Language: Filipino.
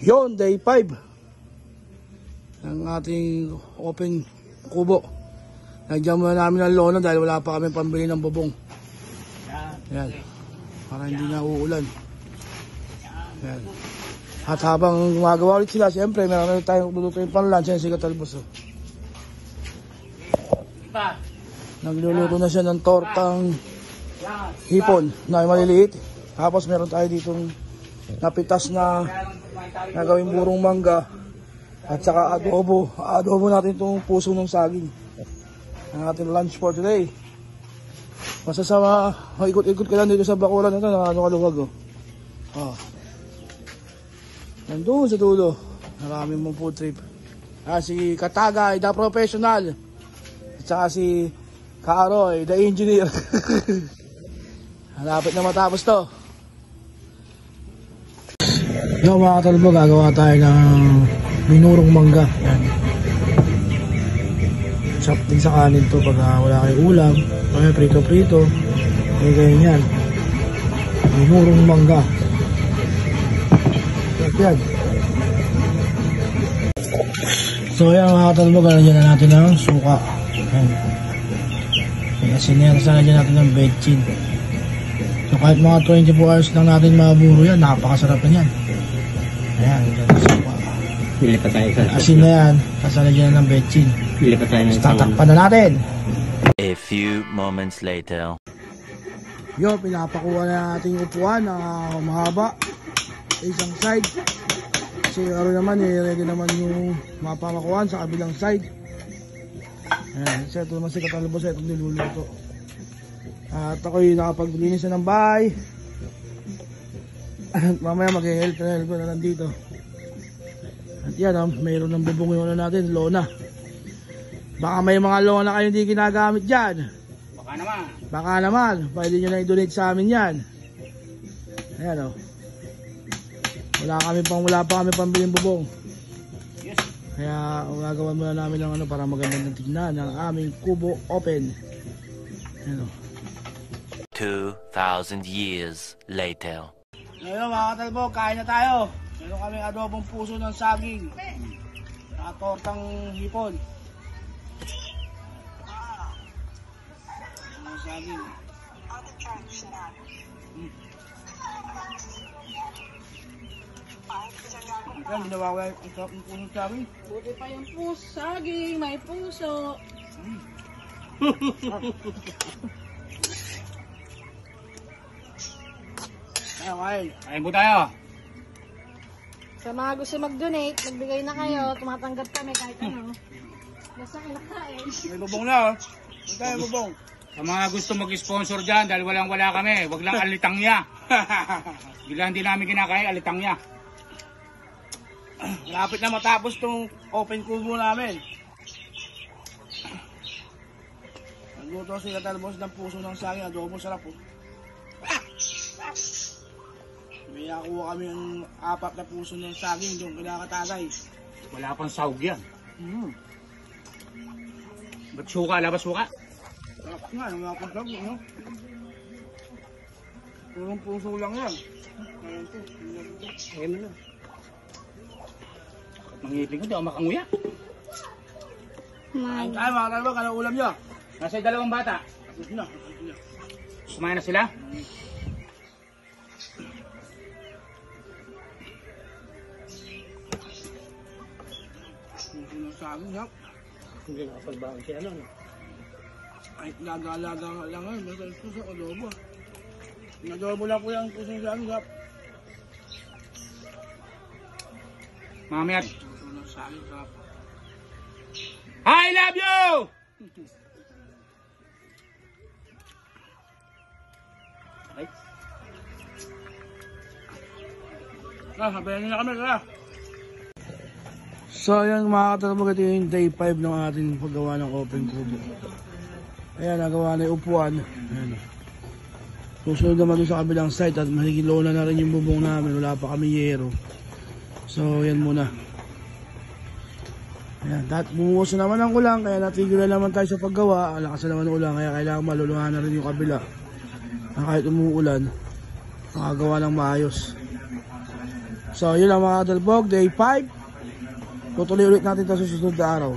Yon, day 5 ang ating open kubo. Nagyan muna namin ang lona dahil wala pa kami pambili ng bubong. Yan, para hindi na uulan. Yan. At habang gumagawa ulit sila, siyempre meron tayong lulutuin pang lunch. Yan si Katalbos. Nagluluto na siya ng tortang hipon na maliliit. Tapos meron tayo ditong napitas na nagawing burong mangga. At saka adobo. Adobo natin itong puso ng saging. Ang ating lunch for today. Masasama, ikot-ikot ka lang dito sa bakuran na ito. Nakakaluwag oh. Nandun sa dulo. Maraming mong food trip. Si Katagay, the professional. At saka si Kaaroy, the engineer. Malapit na matapos to. Yung mga katalbo, gagawa tayo ng binurong mangga. Yan. Chop din sa kanin to pag wala kayong ulam. Kaya prito-prito. Kaya ganyan yan. Binurong mangga. Yan. So yan mga katalbo, galagyan na natin ng suka. Yan. Kasi nilagyan natin ng bechin. So kahit mga 24 hours lang natin maburo yan, napakasarap na yan. Ayan, ganyan suka. Pili pa tayo sa asin na yan, kasalagyan ng bechin. Pili pa tayo ng tatakpan na natin. A few moments later. Yo, pinapakuha na natin yung upuan na mahaba. Isang side. Kasi araw naman, ready naman yung mapamakuhan sa kabilang side. Ayan, ito naman si Katalbos sa itong niluluto. At ako'y nakapaglinis na ng bahay. Mamaya mag-help ko na lang dito. At yan, mayroon ng bubong yung ano natin, lona. Baka may mga lona kayo hindi ginagamit dyan. Baka naman, pwede nyo na i-donate sa amin yan. Ayan wala pa kami pambiling bubong. Yes. Kaya gagawin muna namin ng para magandang tignan ng aming kubo open. Ayan 2,000 years later. Ngayon mga katalbo, kain na tayo. Meron kami adobong puso ng saging at tortang hipon. Saging. Yan, ginawa ko yung sarap ng puso ng saging. Buti pa yung puso, saging, may puso. Kain po tayo. Sa mga gusto mag-donate, magbigay na kayo, tumatanggap kami kahit ano. Basta kinakain. May bubong na May tayo bubong. Sa mga gusto mag-sponsor dyan, dahil walang-wala kami, wag lang alitangya. Bila hindi namin kinakain, alitangya. Lapit na matapos tong open kubo namin. Nagluto si Katalbos ng puso ng saging, adobo sarap po. May nakuha kami ng 4 na puso ng saging yung kinakatagay. Wala pang sahog yan. Ba't suka? Labas suka? Sarap nga, yung mga puso, no? Purong puso lang yan. Ayun mo na. Mangipin ko, di ako makanguya. Kain tayo mga Katalbos, anong ulam nyo? Nasa yung 2 bata. Sumayan na sila? Puso ng saging, ha? Hindi nakapagbaon siya, ano? Ay, laga-laga lang ngayon. Basta yung puso, adobo. Adobo lang po yung puso ng saging, ha? Mamaya. Puso ng saging, ha? I love you! Ay. Sabayan nyo na kami, kaya. So ayan mga katalbog, ito yung day 5 ng ating paggawa ng open kubo. Ayan, nagawa na yung upuan. Ayan. Susunod naman sa kabilang site at mahigilona na rin yung bubong namin. Wala pa kami yero. So ayan muna. Ayan, bumuso naman ang ulan, kaya natigil na naman tayo sa paggawa. Lakas na naman ang ulan, kaya kailangan maluluhan na rin yung kabila. Kahit umuulan, makagawa ng maayos. So, yun lang mga Idol Vlog, day 5. Tutuloy ulit natin ito sa susunod na araw.